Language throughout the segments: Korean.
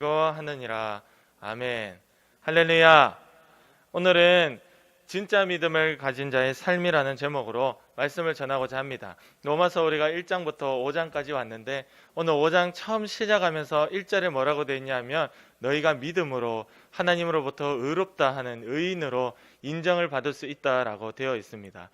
하느니라. 아멘. 할렐루야. 오늘은 진짜 믿음을 가진 자의 삶이라는 제목으로 말씀을 전하고자 합니다. 로마서 우리가 1장부터 5장까지 왔는데 오늘 5장 처음 시작하면서 1절에 뭐라고 되어 있냐면 너희가 믿음으로 하나님으로부터 의롭다 하는 의인으로 인정을 받을 수 있다라고 되어 있습니다.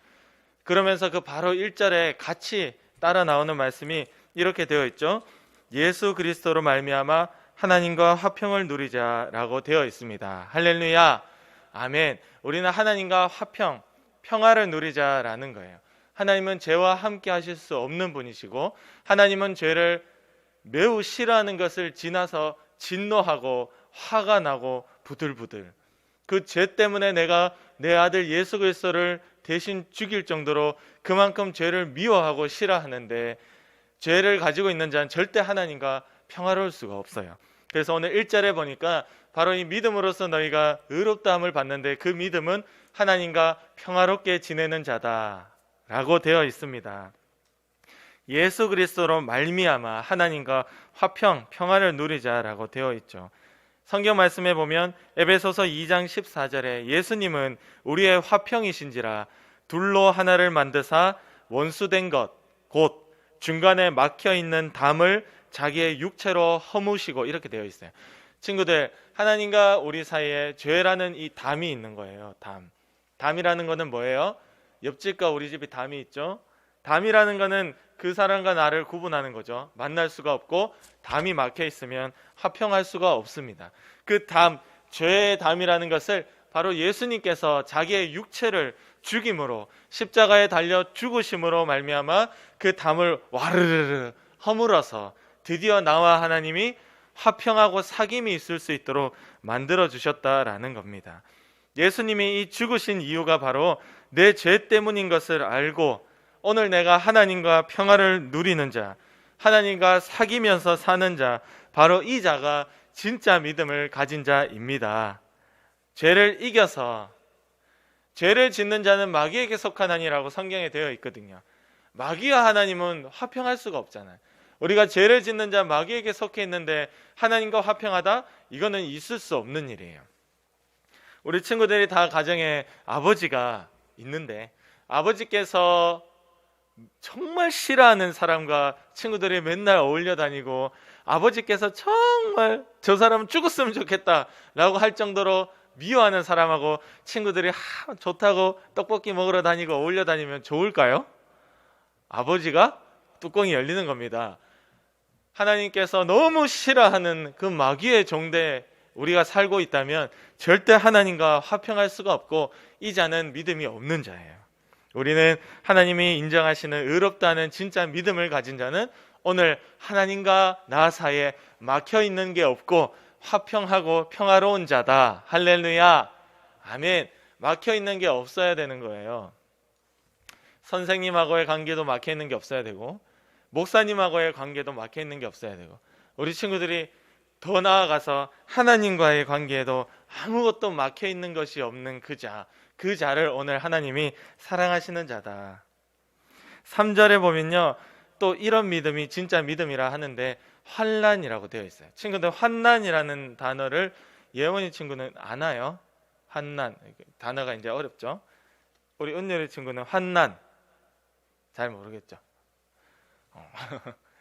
그러면서 그 바로 1절에 같이 따라 나오는 말씀이 이렇게 되어 있죠. 예수 그리스도로 말미암아 하나님과 화평을 누리자라고 되어 있습니다. 할렐루야. 아멘. 우리는 하나님과 화평, 평화를 누리자라는 거예요. 하나님은 죄와 함께 하실 수 없는 분이시고 하나님은 죄를 매우 싫어하는 것을 지나서 진노하고 화가 나고 부들부들 그 죄 때문에 내가 내 아들 예수 그리스도를 대신 죽일 정도로 그만큼 죄를 미워하고 싫어하는데 죄를 가지고 있는 자는 절대 하나님과 평화로울 수가 없어요. 그래서 오늘 1절에 보니까 바로 이 믿음으로써 너희가 의롭다함을 받는데 그 믿음은 하나님과 평화롭게 지내는 자다라고 되어 있습니다. 예수 그리스도로 말미암아 하나님과 화평, 평화를 누리자라고 되어 있죠. 성경 말씀에 보면 에베소서 2장 14절에 예수님은 우리의 화평이신지라 둘로 하나를 만드사 원수된 것 곧 중간에 막혀있는 담을 자기의 육체로 허무시고 이렇게 되어 있어요. 친구들, 하나님과 우리 사이에 죄라는 이 담이 있는 거예요. 담이라는 거는 뭐예요? 옆집과 우리 집이 담이 있죠. 담이라는 거는 그 사람과 나를 구분하는 거죠. 만날 수가 없고 담이 막혀 있으면 화평할 수가 없습니다. 그 담, 죄의 담이라는 것을 바로 예수님께서 자기의 육체를 죽임으로 십자가에 달려 죽으심으로 말미암아 그 담을 와르르르 허물어서 드디어 나와 하나님이 화평하고 사귐이 있을 수 있도록 만들어 주셨다라는 겁니다. 예수님이 이 죽으신 이유가 바로 내 죄 때문인 것을 알고 오늘 내가 하나님과 평화를 누리는 자, 하나님과 사귀면서 사는 자, 바로 이 자가 진짜 믿음을 가진 자입니다. 죄를 이겨서 죄를 짓는 자는 마귀에게 속하나니라고 성경에 되어 있거든요. 마귀와 하나님은 화평할 수가 없잖아요. 우리가 죄를 짓는 자 마귀에게 속해 있는데 하나님과 화평하다? 이거는 있을 수 없는 일이에요. 우리 친구들이 다 가정에 아버지가 있는데 아버지께서 정말 싫어하는 사람과 친구들이 맨날 어울려 다니고 아버지께서 정말 저 사람은 죽었으면 좋겠다라고 할 정도로 미워하는 사람하고 친구들이 좋다고 떡볶이 먹으러 다니고 어울려 다니면 좋을까요? 아버지가 뚜껑이 열리는 겁니다. 하나님께서 너무 싫어하는 그 마귀의 종대 우리가 살고 있다면 절대 하나님과 화평할 수가 없고 이 자는 믿음이 없는 자예요. 우리는 하나님이 인정하시는 의롭다는 진짜 믿음을 가진 자는 오늘 하나님과 나 사이에 막혀있는 게 없고 화평하고 평화로운 자다. 할렐루야. 아멘. 막혀있는 게 없어야 되는 거예요. 선생님하고의 관계도 막혀있는 게 없어야 되고 목사님하고의 관계도 막혀있는 게 없어야 되고 우리 친구들이 더 나아가서 하나님과의 관계에도 아무것도 막혀있는 것이 없는 그 자를 오늘 하나님이 사랑하시는 자다. 3절에 보면요 또 이런 믿음이 진짜 믿음이라 하는데 환난이라고 되어 있어요. 친구들 환난이라는 단어를 예원이 친구는 아나요? 환난 단어가 이제 어렵죠. 우리 은열이 친구는 환난 잘 모르겠죠.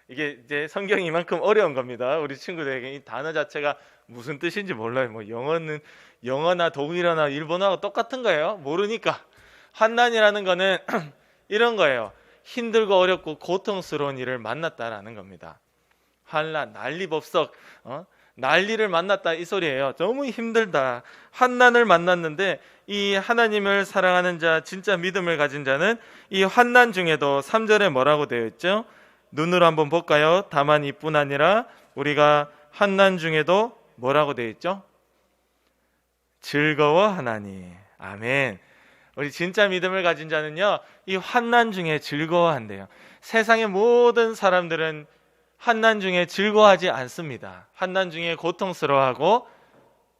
이게 이제 성경이 이만큼 어려운 겁니다. 우리 친구들에게 이 단어 자체가 무슨 뜻인지 몰라요. 뭐 영어나 독일어나 일본어하고 똑같은 거예요. 모르니까. 환난이라는 거는 이런 거예요. 힘들고 어렵고 고통스러운 일을 만났다라는 겁니다. 환난, 난리법석, 난리를 만났다 이 소리예요. 너무 힘들다. 환난을 만났는데 이 하나님을 사랑하는 자, 진짜 믿음을 가진 자는 이 환난 중에도 3절에 뭐라고 되어 있죠? 눈으로 한번 볼까요? 다만 이뿐 아니라 우리가 환난 중에도 뭐라고 되어 있죠? 즐거워하나니. 아멘. 우리 진짜 믿음을 가진 자는요 이 환난 중에 즐거워한대요. 세상의 모든 사람들은 환난 중에 즐거워하지 않습니다. 환난 중에 고통스러워하고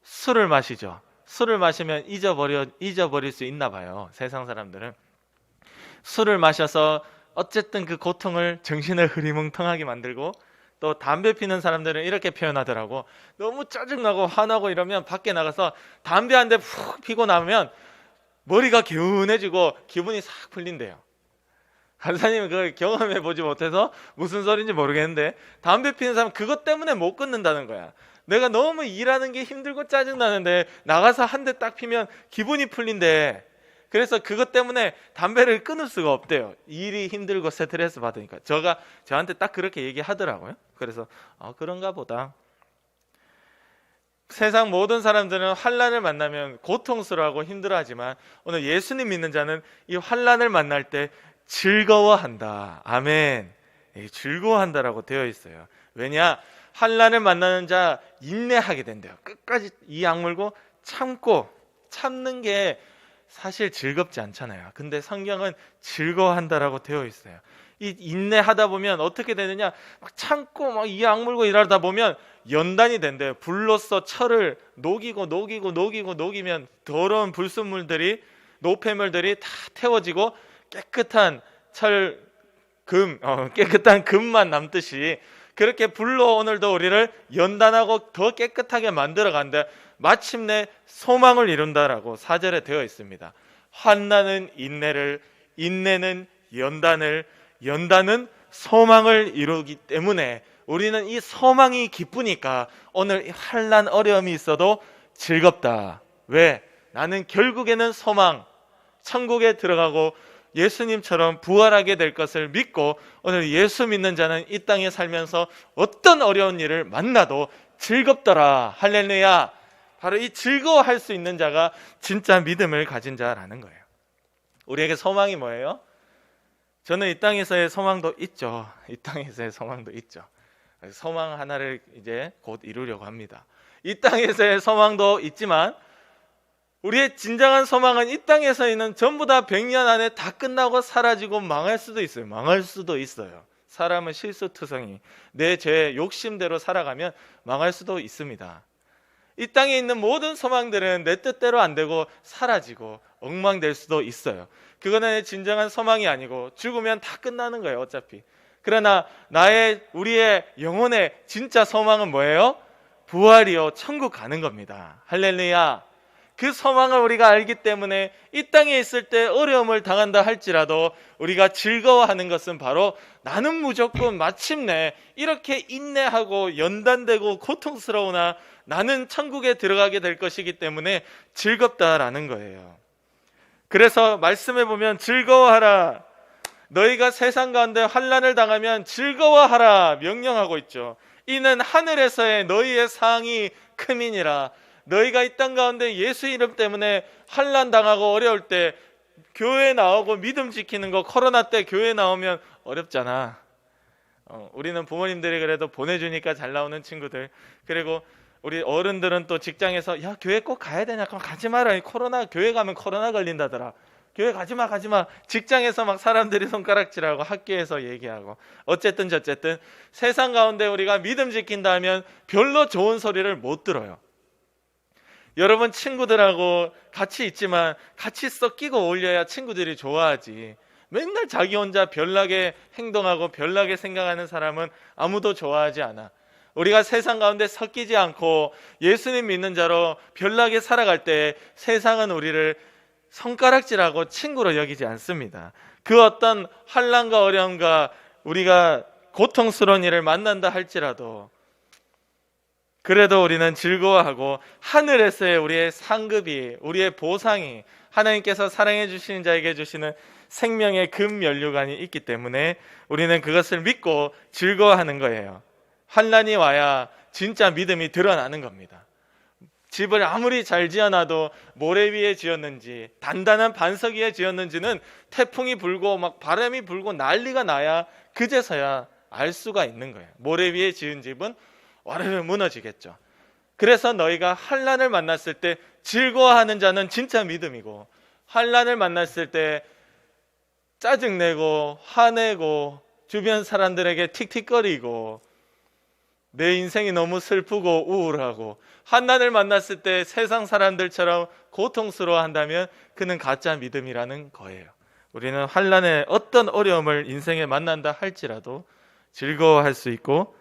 술을 마시죠. 술을 마시면 잊어버릴 수 있나 봐요. 세상 사람들은 술을 마셔서 어쨌든 그 고통을 정신을 흐리멍텅하게 만들고 또 담배 피는 사람들은 이렇게 표현하더라고. 너무 짜증나고 화나고 이러면 밖에 나가서 담배 한 대 푹 피고 나면 머리가 개운해지고 기분이 싹 풀린대요. 간사님은 그걸 경험해 보지 못해서 무슨 소리인지 모르겠는데, 담배 피는 사람 그것 때문에 못 끊는다는 거야. 내가 너무 일하는 게 힘들고 짜증나는데 나가서 한 대 딱 피면 기분이 풀린대. 그래서 그것 때문에 담배를 끊을 수가 없대요. 일이 힘들고 스트레스 받으니까. 저한테 딱 그렇게 얘기하더라고요. 그래서 그런가 보다. 세상 모든 사람들은 환난을 만나면 고통스러워하고 힘들어하지만 오늘 예수님 믿는 자는 이 환난을 만날 때 즐거워한다. 아멘. 즐거워한다라고 되어 있어요. 왜냐? 환난을 만나는 자 인내하게 된대요. 끝까지 이 악물고 참는 게 사실 즐겁지 않잖아요. 근데 성경은 즐거워한다라고 되어 있어요. 이 인내하다 보면 어떻게 되느냐? 막 참고 막 이 악물고 일하다 보면 연단이 된대요. 불로써 철을 녹이면 더러운 불순물들이, 노폐물들이 다 태워지고 깨끗한 깨끗한 금만 남듯이 그렇게 불로 오늘도 우리를 연단하고 더 깨끗하게 만들어 간다. 마침내 소망을 이룬다라고 4절에 되어 있습니다. 환난은 인내를, 인내는 연단을, 연단은 소망을 이루기 때문에 우리는 이 소망이 기쁘니까 오늘 환난 어려움이 있어도 즐겁다. 왜? 나는 결국에는 소망, 천국에 들어가고 예수님처럼 부활하게 될 것을 믿고 오늘 예수 믿는 자는 이 땅에 살면서 어떤 어려운 일을 만나도 즐겁더라. 할렐루야. 바로 이 즐거워할 수 있는 자가 진짜 믿음을 가진 자라는 거예요. 우리에게 소망이 뭐예요? 저는 이 땅에서의 소망도 있죠. 이 땅에서의 소망도 있죠. 소망 하나를 이제 곧 이루려고 합니다. 이 땅에서의 소망도 있지만 우리의 진정한 소망은 이 땅에서 있는 전부 다 100년 안에 다 끝나고 사라지고 망할 수도 있어요. 망할 수도 있어요. 사람은 실수투성이, 내 죄 욕심대로 살아가면 망할 수도 있습니다. 이 땅에 있는 모든 소망들은 내 뜻대로 안 되고 사라지고 엉망될 수도 있어요. 그거는 진정한 소망이 아니고 죽으면 다 끝나는 거예요. 어차피. 그러나 우리의 영혼의 진짜 소망은 뭐예요? 부활이요, 천국 가는 겁니다. 할렐루야. 그 소망을 우리가 알기 때문에 이 땅에 있을 때 어려움을 당한다 할지라도 우리가 즐거워하는 것은 바로 나는 무조건 마침내 이렇게 인내하고 연단되고 고통스러우나 나는 천국에 들어가게 될 것이기 때문에 즐겁다라는 거예요. 그래서 말씀에 보면 즐거워하라. 너희가 세상 가운데 환난을 당하면 즐거워하라 명령하고 있죠. 이는 하늘에서의 너희의 상이 크민이라. 너희가 이 땅 가운데 예수 이름 때문에 환난 당하고 어려울 때 교회 나오고 믿음 지키는 거, 코로나 때 교회 나오면 어렵잖아. 우리는 부모님들이 그래도 보내주니까 잘 나오는 친구들, 그리고 우리 어른들은 또 직장에서 야 교회 꼭 가야 되냐? 그럼 가지 마라. 교회 가면 코로나 걸린다더라. 교회 가지마. 직장에서 막 사람들이 손가락질하고 학교에서 얘기하고 어쨌든 저쨌든 세상 가운데 우리가 믿음 지킨다 하면 별로 좋은 소리를 못 들어요. 여러분 친구들하고 같이 있지만 같이 섞이고 어울려야 친구들이 좋아하지. 맨날 자기 혼자 별나게 행동하고 별나게 생각하는 사람은 아무도 좋아하지 않아. 우리가 세상 가운데 섞이지 않고 예수님 믿는 자로 별나게 살아갈 때 세상은 우리를 손가락질하고 친구로 여기지 않습니다. 그 어떤 환난과 어려움과 우리가 고통스러운 일을 만난다 할지라도 그래도 우리는 즐거워하고 하늘에서의 우리의 상급이, 우리의 보상이, 하나님께서 사랑해 주시는 자에게 주시는 생명의 금면류관이 있기 때문에 우리는 그것을 믿고 즐거워하는 거예요. 환난이 와야 진짜 믿음이 드러나는 겁니다. 집을 아무리 잘 지어놔도 모래 위에 지었는지 단단한 반석 위에 지었는지는 태풍이 불고 막 바람이 불고 난리가 나야 그제서야 알 수가 있는 거예요. 모래 위에 지은 집은 와르르 무너지겠죠. 그래서 너희가 환난을 만났을 때 즐거워하는 자는 진짜 믿음이고, 환난을 만났을 때 짜증내고 화내고 주변 사람들에게 틱틱거리고 내 인생이 너무 슬프고 우울하고 환난을 만났을 때 세상 사람들처럼 고통스러워한다면 그는 가짜 믿음이라는 거예요. 우리는 환난에 어떤 어려움을 인생에 만난다 할지라도 즐거워할 수 있고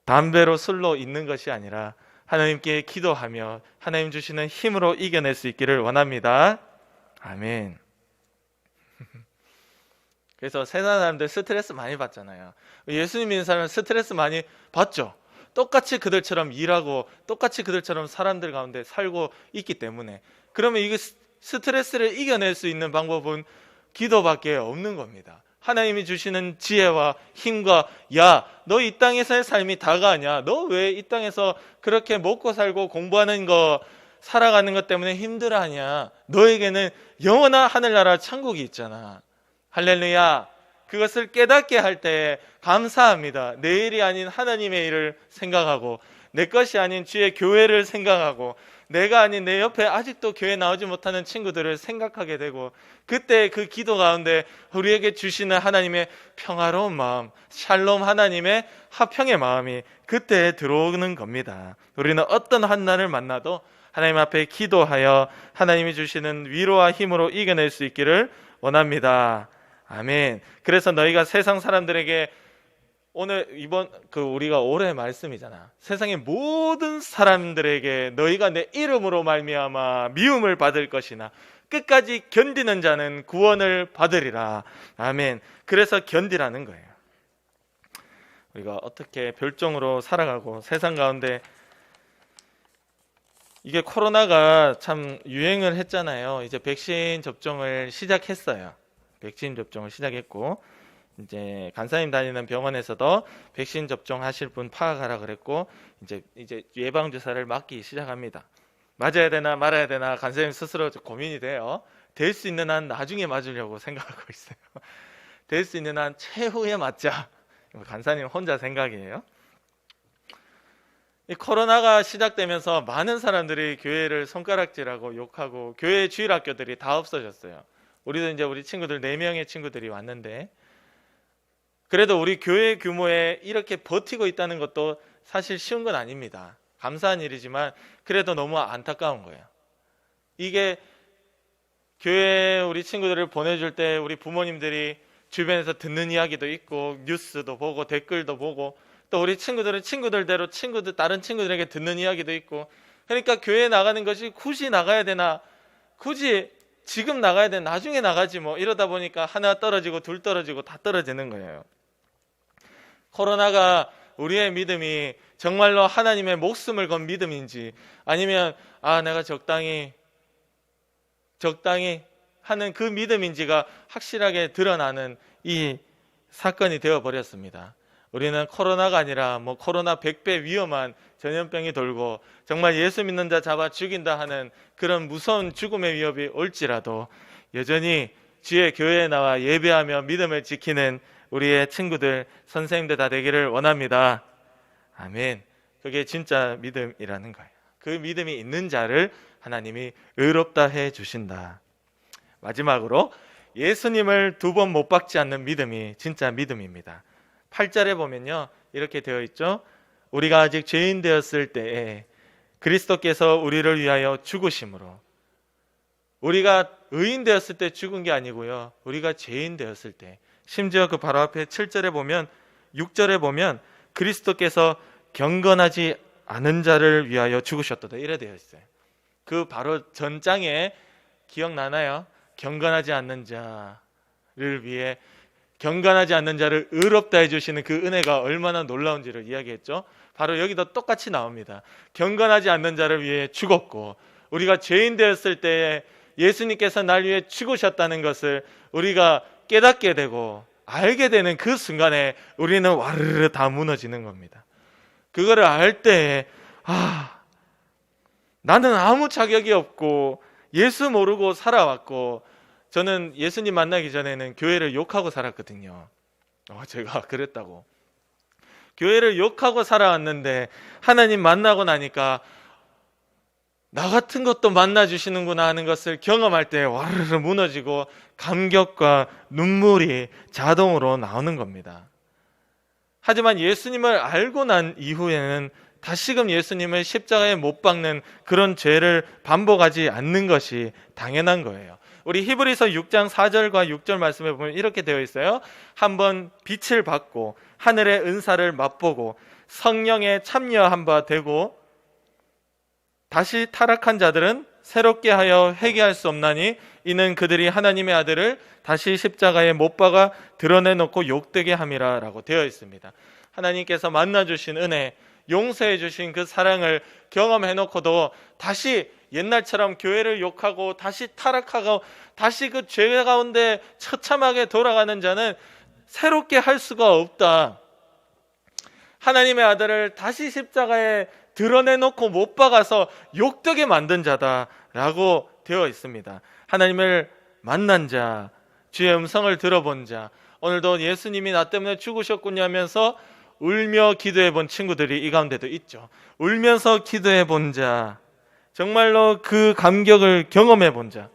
담배로 술로 있는 것이 아니라 하나님께 기도하며 하나님 주시는 힘으로 이겨낼 수 있기를 원합니다. 아멘. 그래서 세상 사람들 스트레스 많이 받잖아요. 예수님 믿는 사람은 스트레스 많이 받죠. 똑같이 그들처럼 일하고 똑같이 그들처럼 사람들 가운데 살고 있기 때문에. 그러면 이거 스트레스를 이겨낼 수 있는 방법은 기도밖에 없는 겁니다. 하나님이 주시는 지혜와 힘과, 야, 너 이 땅에서의 삶이 다가 아니야. 너 왜 이 땅에서 그렇게 먹고 살고 공부하는 거, 살아가는 것 때문에 힘들어하냐. 너에게는 영원한 하늘나라 천국이 있잖아. 할렐루야. 그것을 깨닫게 할 때 감사합니다. 내 일이 아닌 하나님의 일을 생각하고, 내 것이 아닌 주의 교회를 생각하고, 내가 아닌 내 옆에 아직도 교회 나오지 못하는 친구들을 생각하게 되고, 그때 그 기도 가운데 우리에게 주시는 하나님의 평화로운 마음, 샬롬, 하나님의 화평의 마음이 그때 들어오는 겁니다. 우리는 어떤 환난을 만나도 하나님 앞에 기도하여 하나님이 주시는 위로와 힘으로 이겨낼 수 있기를 원합니다. 아멘. 그래서 너희가 세상 사람들에게, 오늘 이번 우리가 올해 말씀이잖아. 세상의 모든 사람들에게 너희가 내 이름으로 말미암아 미움을 받을 것이나 끝까지 견디는 자는 구원을 받으리라. 아멘. 그래서 견디라는 거예요. 우리가 어떻게 별종으로 살아가고 세상 가운데, 이게 코로나가 참 유행을 했잖아요. 이제 백신 접종을 시작했어요. 백신 접종을 시작했고, 이제 간사님 다니는 병원에서도 백신 접종하실 분 파악하라 그랬고, 이제 예방 주사를 맞기 시작합니다. 맞아야 되나 말아야 되나 간사님 스스로 고민이 돼요. 될 수 있는 한 나중에 맞으려고 생각하고 있어요. 될 수 있는 한 최후에 맞자. 간사님 혼자 생각이에요. 이 코로나가 시작되면서 많은 사람들이 교회를 손가락질하고 욕하고, 교회 주일학교들이 다 없어졌어요. 우리도 이제 우리 친구들 4명의 친구들이 왔는데, 그래도 우리 교회 규모에 이렇게 버티고 있다는 것도 사실 쉬운 건 아닙니다. 감사한 일이지만 그래도 너무 안타까운 거예요. 이게 교회 우리 친구들을 보내줄 때 우리 부모님들이 주변에서 듣는 이야기도 있고, 뉴스도 보고 댓글도 보고, 또 우리 친구들은 친구들대로 다른 친구들에게 듣는 이야기도 있고, 그러니까 교회에 나가는 것이 굳이 나가야 되나, 굳이 지금 나가야 되나, 나중에 나가지 뭐, 이러다 보니까 하나 떨어지고 둘 떨어지고 다 떨어지는 거예요. 코로나가 우리의 믿음이 정말로 하나님의 목숨을 건 믿음인지, 아니면 내가 적당히 하는 그 믿음인지가 확실하게 드러나는 이 사건이 되어버렸습니다. 우리는 코로나가 아니라 코로나 100배 위험한 전염병이 돌고 정말 예수 믿는 자 잡아 죽인다 하는 그런 무서운 죽음의 위협이 올지라도 여전히 주의 교회에 나와 예배하며 믿음을 지키는 우리의 친구들, 선생님들 다 되기를 원합니다. 아멘. 그게 진짜 믿음이라는 거예요. 그 믿음이 있는 자를 하나님이 의롭다 해 주신다. 마지막으로 예수님을 2번 못 박지 않는 믿음이 진짜 믿음입니다. 8절에 보면요, 이렇게 되어 있죠. 우리가 아직 죄인 되었을 때에 그리스도께서 우리를 위하여 죽으심으로. 우리가 의인 되었을 때 죽은 게 아니고요, 우리가 죄인 되었을 때, 심지어 그 바로 앞에 7절에 보면, 6절에 보면 그리스도께서 경건하지 않은 자를 위하여 죽으셨도다, 이래 되어 있어요. 그 바로 전장에 기억나나요? 경건하지 않는 자를 위해, 경건하지 않는 자를 의롭다 해주시는 그 은혜가 얼마나 놀라운지를 이야기했죠. 바로 여기도 똑같이 나옵니다. 경건하지 않는 자를 위해 죽었고, 우리가 죄인 되었을 때에 예수님께서 날 위해 죽으셨다는 것을 우리가 깨닫게 되고 알게 되는 그 순간에 우리는 와르르 다 무너지는 겁니다. 그거를 알 때, 나는 아무 자격이 없고 예수 모르고 살아왔고, 저는 예수님 만나기 전에는 교회를 욕하고 살았거든요. 제가 그랬다고. 교회를 욕하고 살아왔는데 하나님 만나고 나니까 나 같은 것도 만나주시는구나 하는 것을 경험할 때 와르르 무너지고 감격과 눈물이 자동으로 나오는 겁니다. 하지만 예수님을 알고 난 이후에는 다시금 예수님을 십자가에 못 박는 그런 죄를 반복하지 않는 것이 당연한 거예요. 우리 히브리서 6장 4절과 6절 말씀에 보면 이렇게 되어 있어요. 한번 빛을 받고 하늘의 은사를 맛보고 성령에 참여한 바 되고 다시 타락한 자들은 새롭게 하여 회개할 수 없나니 이는 그들이 하나님의 아들을 다시 십자가에 못 박아 드러내놓고 욕되게 함이라 라고 되어 있습니다. 하나님께서 만나주신 은혜, 용서해 주신 그 사랑을 경험해놓고도 다시 옛날처럼 교회를 욕하고 다시 타락하고 다시 그 죄 가운데 처참하게 돌아가는 자는 새롭게 할 수가 없다. 하나님의 아들을 다시 십자가에 드러내놓고 못 박아서 욕되게 만든 자다라고 되어 있습니다. 하나님을 만난 자, 주의 음성을 들어본 자, 오늘도 예수님이 나 때문에 죽으셨군요 하면서 울며 기도해 본 친구들이 이 가운데도 있죠. 울면서 기도해 본 자, 정말로 그 감격을 경험해 본 자,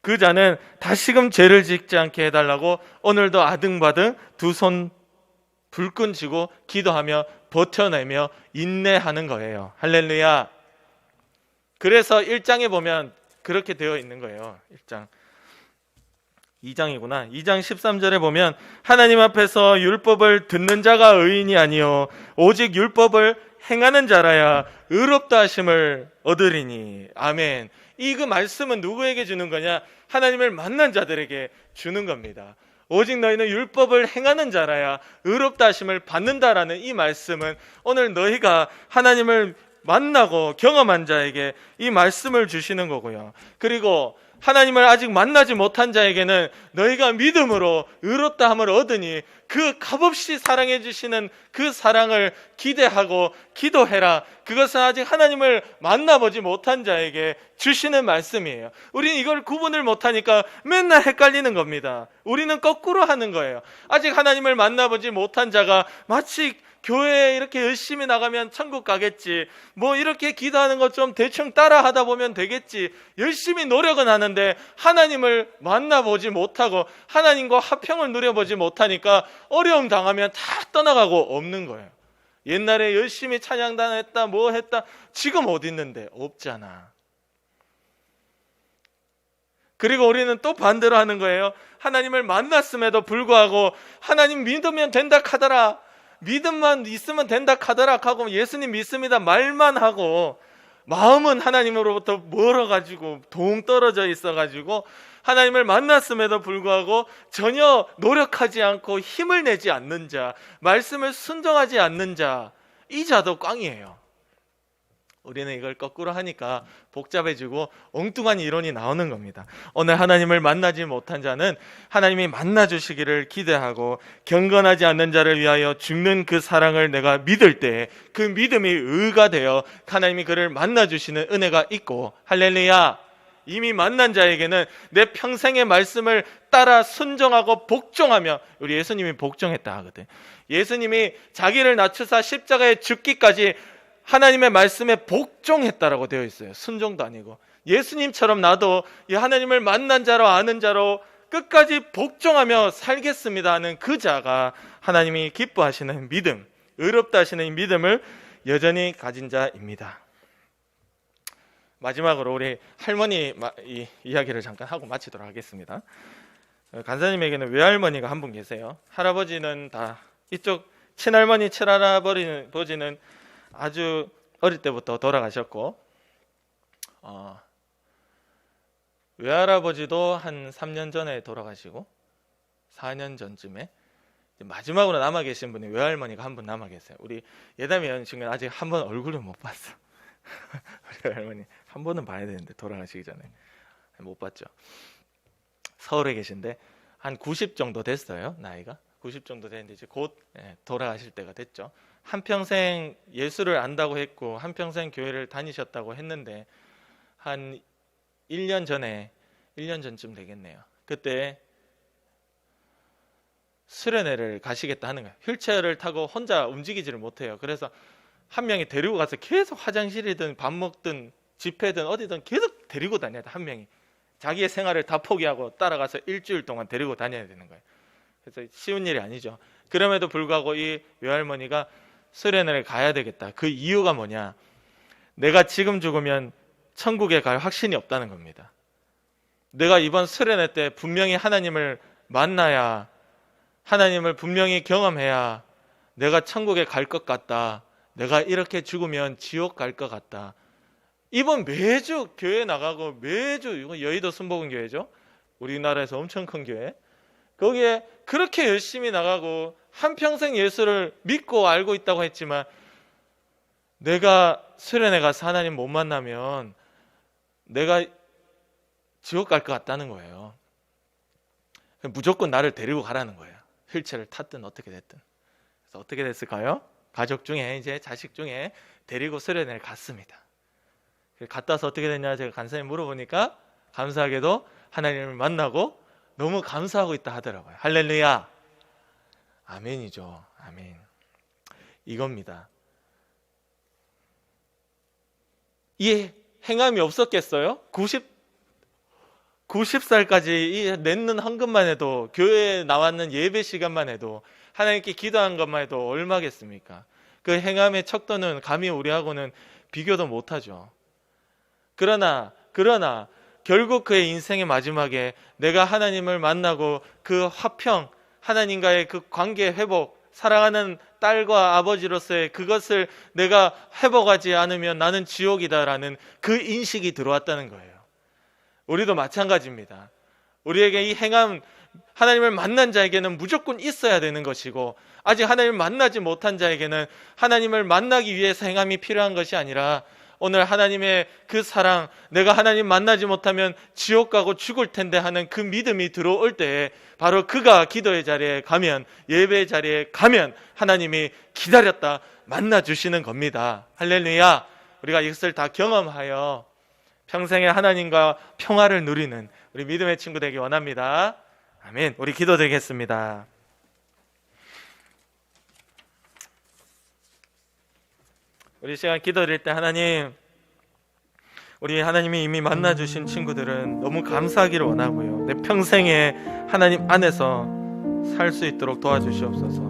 그 자는 다시금 죄를 짓지 않게 해달라고 오늘도 아등바등 두 손 불끈 쥐고 기도하며 버텨내며 인내하는 거예요. 할렐루야. 그래서 1장에 보면 그렇게 되어 있는 거예요. 1장 2장이구나. 2장 13절에 보면 하나님 앞에서 율법을 듣는 자가 의인이 아니요 오직 율법을 행하는 자라야 의롭다 하심을 얻으리니. 아멘. 이 그 말씀은 누구에게 주는 거냐? 하나님을 만난 자들에게 주는 겁니다. 오직 너희는 율법을 행하는 자라야 의롭다 하심을 받는다라는 이 말씀은 오늘 너희가 하나님을 만나고 경험한 자에게 이 말씀을 주시는 거고요. 그리고 하나님을 아직 만나지 못한 자에게는 너희가 믿음으로 의롭다 함을 얻으니 그 값없이 사랑해 주시는 그 사랑을 기대하고 기도해라. 그것은 아직 하나님을 만나보지 못한 자에게 주시는 말씀이에요. 우리는 이걸 구분을 못하니까 맨날 헷갈리는 겁니다. 우리는 거꾸로 하는 거예요. 아직 하나님을 만나보지 못한 자가 마치 교회에 이렇게 열심히 나가면 천국 가겠지, 뭐 이렇게 기도하는 것 좀 대충 따라 하다 보면 되겠지, 열심히 노력은 하는데 하나님을 만나보지 못하고 하나님과 화평을 누려보지 못하니까 어려움 당하면 다 떠나가고 없는 거예요. 옛날에 열심히 찬양단 했다 뭐 했다, 지금 어디 있는데? 없잖아. 그리고 우리는 또 반대로 하는 거예요. 하나님을 만났음에도 불구하고 하나님 믿으면 된다 하더라, 믿음만 있으면 된다 하더라 하고 예수님 믿습니다 말만 하고 마음은 하나님으로부터 멀어가지고 동떨어져 있어가지고 하나님을 만났음에도 불구하고 전혀 노력하지 않고 힘을 내지 않는 자, 말씀을 순종하지 않는 자, 이 자도 꽝이에요. 우리는 이걸 거꾸로 하니까 복잡해지고 엉뚱한 이론이 나오는 겁니다. 오늘 하나님을 만나지 못한 자는 하나님이 만나주시기를 기대하고 경건하지 않는 자를 위하여 죽는 그 사랑을 내가 믿을 때 그 믿음이 의가 되어 하나님이 그를 만나주시는 은혜가 있고, 할렐루야. 이미 만난 자에게는 내 평생의 말씀을 따라 순종하고 복종하며, 우리 예수님이 복종했다 하거든. 예수님이 자기를 낮추사 십자가에 죽기까지 하나님의 말씀에 복종했다라고 되어 있어요. 순종도 아니고. 예수님처럼 나도 이 하나님을 만난 자로 아는 자로 끝까지 복종하며 살겠습니다 하는 그 자가 하나님이 기뻐하시는 믿음, 의롭다 하시는 믿음을 여전히 가진 자입니다. 마지막으로 우리 할머니 이야기를 잠깐 하고 마치도록 하겠습니다. 간사님에게는 외할머니가 한 분 계세요. 할아버지는 다 이쪽 친할머니, 친할아버지는 아주 어릴 때부터 돌아가셨고, 외할아버지도 한 3년 전에 돌아가시고 4년 전쯤에 마지막으로 남아 계신 분이 외할머니가 한 분 남아 계세요. 우리 예담이 여친구는 아직 한 번 얼굴을 못 봤어. 우리 외할머니 한 번은 봐야 되는데 돌아가시기 전에 못 봤죠. 서울에 계신데 한 90 정도 됐어요. 나이가 90 정도 됐는데 이제 곧 돌아가실 때가 됐죠. 한평생 예수를 안다고 했고 한평생 교회를 다니셨다고 했는데 한 1년 전쯤 되겠네요. 그때 수련회를 가시겠다 하는 거예요. 휠체어를 타고 혼자 움직이지를 못해요. 그래서 한 명이 데리고 가서 계속 화장실이든 밥 먹든 집회든 어디든 계속 데리고 다녀야 돼. 한 명이 자기의 생활을 다 포기하고 따라가서 일주일 동안 데리고 다녀야 되는 거예요. 그래서 쉬운 일이 아니죠. 그럼에도 불구하고 이 외할머니가 수련회를 가야 되겠다. 그 이유가 뭐냐? 내가 지금 죽으면 천국에 갈 확신이 없다는 겁니다. 내가 이번 수련회 때 분명히 하나님을 만나야, 하나님을 분명히 경험해야 내가 천국에 갈 것 같다. 내가 이렇게 죽으면 지옥 갈 것 같다. 이번 매주 교회 나가고 매주, 이거 여의도 순복음교회죠. 우리나라에서 엄청 큰 교회. 거기에 그렇게 열심히 나가고 한평생 예수를 믿고 알고 있다고 했지만 내가 수련회 가서 하나님 못 만나면 내가 지옥 갈 것 같다는 거예요. 무조건 나를 데리고 가라는 거예요. 휠체어를 탔든 어떻게 됐든. 그래서 어떻게 됐을까요? 가족 중에 이제 자식 중에 데리고 수련회를 갔습니다. 갔다 와서 어떻게 됐냐 제가 간사님 물어보니까 감사하게도 하나님을 만나고 너무 감사하고 있다 하더라고요. 할렐루야. 아멘이죠. 아멘. 이겁니다. 이 행함이 없었겠어요? 90살까지 이 냈는 헌금만 해도, 교회에 나왔는 예배 시간만 해도, 하나님께 기도한 것만 해도 얼마겠습니까? 그 행함의 척도는 감히 우리하고는 비교도 못하죠. 그러나 결국 그의 인생의 마지막에 내가 하나님을 만나고 그 화평, 하나님과의 그 관계 회복, 사랑하는 딸과 아버지로서의 그것을 내가 회복하지 않으면 나는 지옥이다라는 그 인식이 들어왔다는 거예요. 우리도 마찬가지입니다. 우리에게 이 행함, 하나님을 만난 자에게는 무조건 있어야 되는 것이고, 아직 하나님을 만나지 못한 자에게는 하나님을 만나기 위해서 행함이 필요한 것이 아니라, 오늘 하나님의 그 사랑, 내가 하나님 만나지 못하면 지옥 가고 죽을 텐데 하는 그 믿음이 들어올 때에 바로 그가 기도의 자리에 가면, 예배의 자리에 가면 하나님이 기다렸다 만나주시는 겁니다. 할렐루야. 우리가 이것을 다 경험하여 평생에 하나님과 평화를 누리는 우리 믿음의 친구 되기 원합니다. 아멘. 우리 기도드리겠습니다. 우리 시간 기도드릴 때 하나님, 우리 하나님이 이미 만나주신 친구들은 너무 감사하기를 원하고요. 내 평생에 하나님 안에서 살 수 있도록 도와주시옵소서.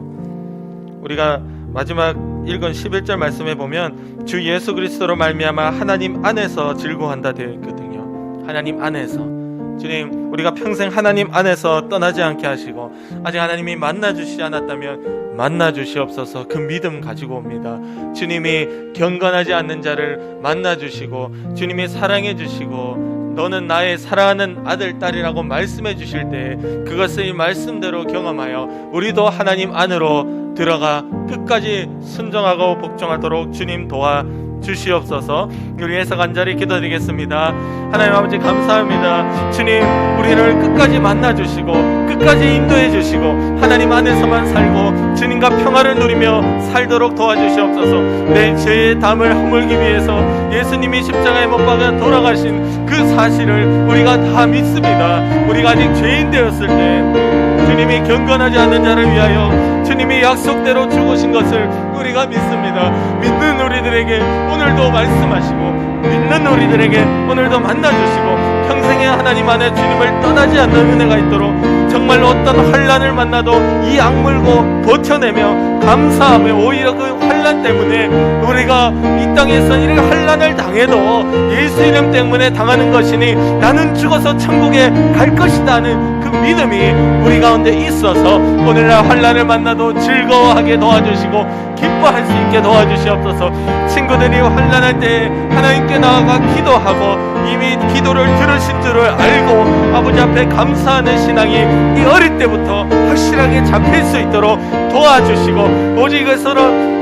우리가 마지막 읽은 11절 말씀에 보면 주 예수 그리스도로 말미암아 하나님 안에서 즐거워한다 되어 있거든요. 하나님 안에서. 주님, 우리가 평생 하나님 안에서 떠나지 않게 하시고, 아직 하나님이 만나주시지 않았다면 만나주시옵소서. 그 믿음 가지고 옵니다. 주님이 경건하지 않는 자를 만나주시고, 주님이 사랑해 주시고, 너는 나의 사랑하는 아들, 딸이라고 말씀해 주실 때 그것을 이 말씀대로 경험하여 우리도 하나님 안으로 들어가 끝까지 순종하고 복종하도록 주님 도와주시옵소서. 우리 위해서 간절히 기도드리겠습니다. 하나님 아버지 감사합니다. 주님, 우리를 끝까지 만나주시고 끝까지 인도해 주시고 하나님 안에서만 살고 주님과 평화를 누리며 살도록 도와주시옵소서. 내 죄의 담을 허물기 위해서 예수님이 십자가에 못 박아 돌아가신 그 사실을 우리가 다 믿습니다. 우리가 아직 죄인 되었을 때 주님이 경건하지 않는 자를 위하여 주님이 약속대로 죽으신 것을 우리가 믿습니다. 믿는 우리들에게 오늘도 말씀하시고, 믿는 우리들에게 오늘도 만나주시고, 평생에 하나님 안에 주님을 떠나지 않는 은혜가 있도록 정말로 어떤 환난을 만나도 이 악물고 버텨내며 감사하며, 오히려 그 환난 때문에 우리가 이 땅에서 이런 환난을 당해도 예수 이름 때문에 당하는 것이니 나는 죽어서 천국에 갈 것이다 하는 그 믿음이 우리 가운데 있어서 오늘날 환난을 만나도 즐거워하게 도와주시고 기뻐할 수 있게 도와주시옵소서. 친구들이 환난할 때 하나님께 나아가 기도하고 이미 기도를 들으신 줄을 알고 아버지 앞에 감사하는 신앙이 이 어릴 때부터 확실하게 잡힐 수 있도록 도와주시고, 오직 이것으로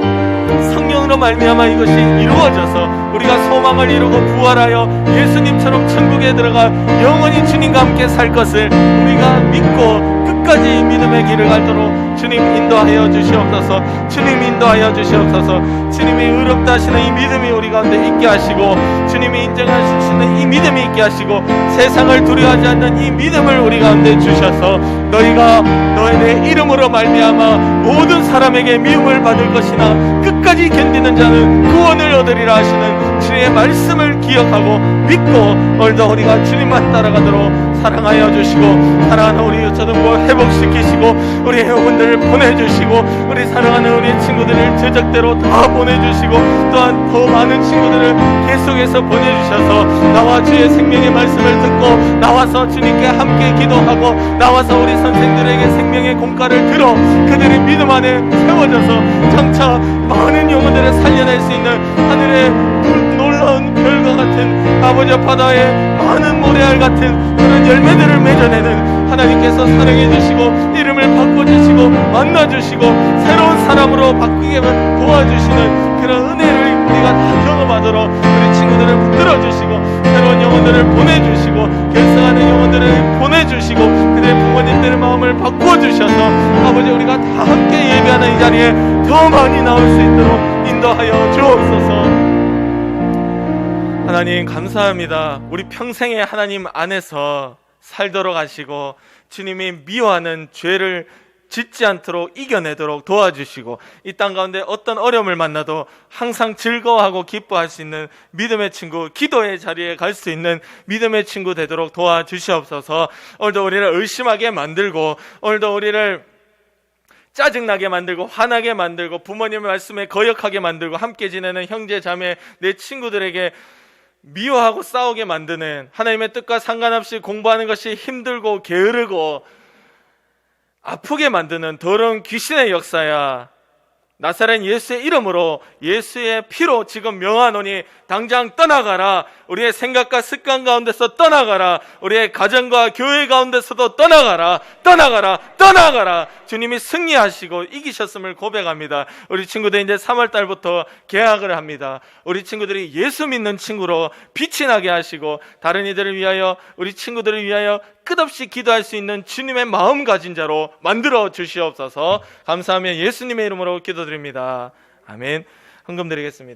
성령으로 말미암아 이것이 이루어져서 우리가 소망을 이루고 부활하여 예수님처럼 천국에 들어가 영원히 주님과 함께 살 것을 우리가 믿고 끝까지 믿음의 길을 갈도록 주님 인도하여 주시옵소서. 주님 인도하여 주시옵소서. 주님이 의롭다 하시는 이 믿음이 우리 가운데 있게 하시고, 주님이 인정하시는 이 믿음이 있게 하시고, 세상을 두려워하지 않는 이 믿음을 우리 가운데 주셔서 너희가 너의 내 이름으로 말미암아 모든 사람에게 미움을 받을 것이나 끝까지 견디는 자는 구원을 얻으리라 하시는 주의 말씀을 기억하고 믿고 오늘도 우리가 주님만 따라가도록 사랑하여 주시고 사랑하는 우리 유초등부 회복시키시고 우리 회원분들을 보내주시고 우리 사랑하는 우리 친구들을 제작대로 다 보내주시고 또한 더 많은 친구들을 계속해서 보내주셔서 나와 주의 생명의 말씀을 듣고 나와서 주님께 함께 기도하고 나와서 우리 선생들에게 생명의 공과를 들어 그들의 믿음 안에 세워져서 장차 많은 영혼들을 살려낼 수 있는 하늘의 놀라운 별과 같은 아버지 바다의 많은 모래알 같은 그런 열매들을 맺어내는 하나님께서 사랑해 주시고 이름을 바꿔주시고 만나주시고 새로운 사람으로 바뀌게 도와주시는 그런 은혜를 우리가 다 경험하도록 우리 친구들을 붙들어주시고 새로운 영혼들을 보내주시고 결성하는 영혼들을 보내주시고 그들의 부모님들의 마음을 바꿔주셔서 아버지 우리가 다 함께 예배하는 이 자리에 더 많이 나올 수 있도록 인도하여 주옵소서. 하나님 감사합니다. 우리 평생에 하나님 안에서 살도록 하시고 주님이 미워하는 죄를 짓지 않도록 이겨내도록 도와주시고 이 땅 가운데 어떤 어려움을 만나도 항상 즐거워하고 기뻐할 수 있는 믿음의 친구, 기도의 자리에 갈 수 있는 믿음의 친구 되도록 도와주시옵소서. 오늘도 우리를 의심하게 만들고 오늘도 우리를 짜증나게 만들고 화나게 만들고 부모님의 말씀에 거역하게 만들고 함께 지내는 형제 자매 내 친구들에게 미워하고 싸우게 만드는 하나님의 뜻과 상관없이 공부하는 것이 힘들고 게으르고 아프게 만드는 더러운 귀신의 역사야. 나사렛 예수의 이름으로 예수의 피로 지금 명하노니 당장 떠나가라. 우리의 생각과 습관 가운데서 떠나가라. 우리의 가정과 교회 가운데서도 떠나가라. 떠나가라. 떠나가라. 주님이 승리하시고 이기셨음을 고백합니다. 우리 친구들 이제 3월달부터 개학을 합니다. 우리 친구들이 예수 믿는 친구로 빛이 나게 하시고 다른 이들을 위하여 우리 친구들을 위하여 끝없이 기도할 수 있는 주님의 마음 가진 자로 만들어 주시옵소서. 감사하며 예수님의 이름으로 기도드립니다. 아멘. 헌금 드리겠습니다.